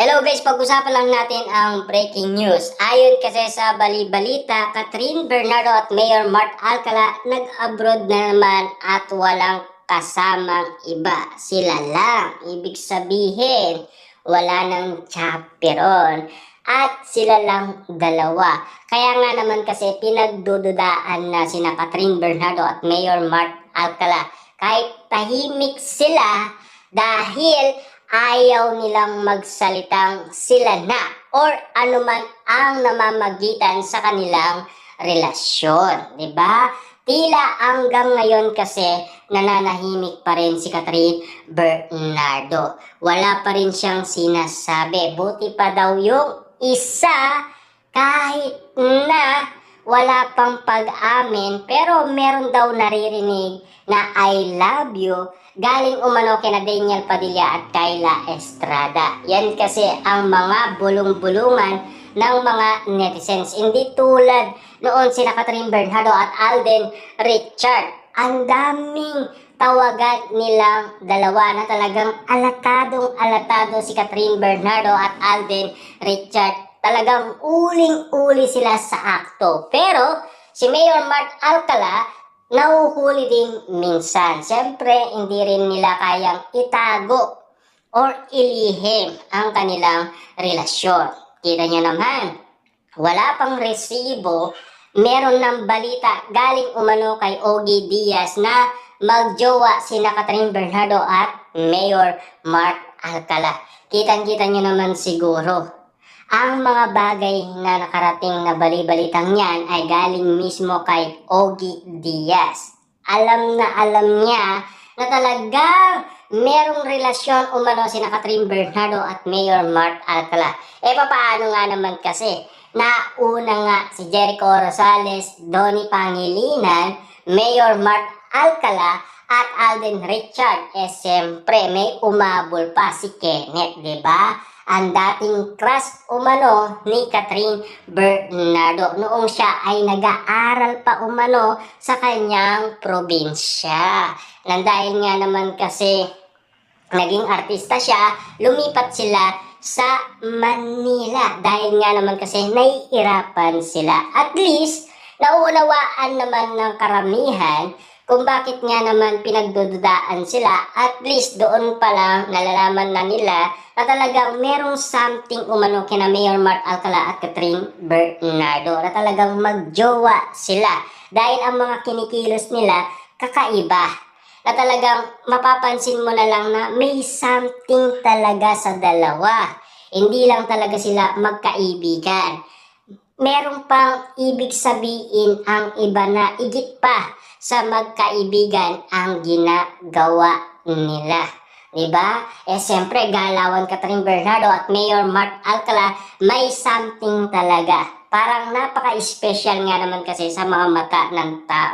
Hello guys, pag-usapan lang natin ang breaking news. Ayon kasi sa bali-balita, Catherine Bernardo at Mayor Mart Alcala nag-abroad na naman at walang kasamang iba. Sila lang. Ibig sabihin, wala nang chaperon. At sila lang dalawa. Kaya nga naman kasi pinagdududaan na sina Catherine Bernardo at Mayor Mart Alcala. Kahit tahimik sila dahil ayaw nilang magsalitang sila na or anuman ang namamagitan sa kanilang relasyon, 'di ba? Tila hanggang ngayon kasi nananahimik pa rin si Catherine Bernardo. Wala pa rin siyang sinasabi. Buti pa daw yung isa kahit na wala pang pag-amin pero meron daw naririnig na I love you galing umano kina Daniel Padilla at Kyla Estrada. Yan kasi ang mga bulong-bulungan ng mga netizens. Hindi tulad noon sina Catherine Bernardo at Alden Richard. Ang daming tawagan nilang dalawa na talagang alatado si Catherine Bernardo at Alden Richard. Talagang uling-uli sila sa akto. Pero si Mayor Mart Alcala nahuhuli din minsan. Siyempre, hindi rin nila kayang itago or ilihim ang kanilang relasyon. Kita nyo naman, wala pang resibo, meron ng balita galing umano kay Ogie Diaz na magjowa sina Catherine Bernardo at Mayor Mart Alcala. Kitang-kita nyo naman siguro. Ang mga bagay na nakarating na bali-balitang yan ay galing mismo kay Ogie Diaz. Alam na alam niya na talagang merong relasyon umano sina Catherine Bernardo at Mayor Mart Alcala. Paano nga naman kasi? Nauna nga si Jericho Rosales, Donnie Pangilinan, Mayor Mart Alcala at Alden Richard. Siyempre may umabol pa si Kenneth, di ba? Ang dating crush umano ni Catherine Bernardo noong siya ay nag-aaral pa umano sa kanyang probinsya. Nang dahil nga naman kasi naging artista siya, lumipat sila sa Manila dahil nga naman kasi nahihirapan sila. At least, nauunawaan naman ng karamihan kung bakit nga naman pinagdududaan sila. At least doon pa lang nalalaman na nila na talagang merong something umano kina Mayor Mart Alcala at Catherine Bernardo na talagang magjowa sila dahil ang mga kinikilos nila kakaiba na talagang mapapansin mo na lang na may something talaga sa dalawa. Hindi lang talaga sila magkaibigan. Merong pang ibig sabihin ang iba na igit pa sa magkaibigan ang ginagawa nila. Diba? Siyempre, galawan Catherine Bernardo at Mayor Mart Alcala, may something talaga. Parang napaka-special nga naman kasi sa mga mata ng tao.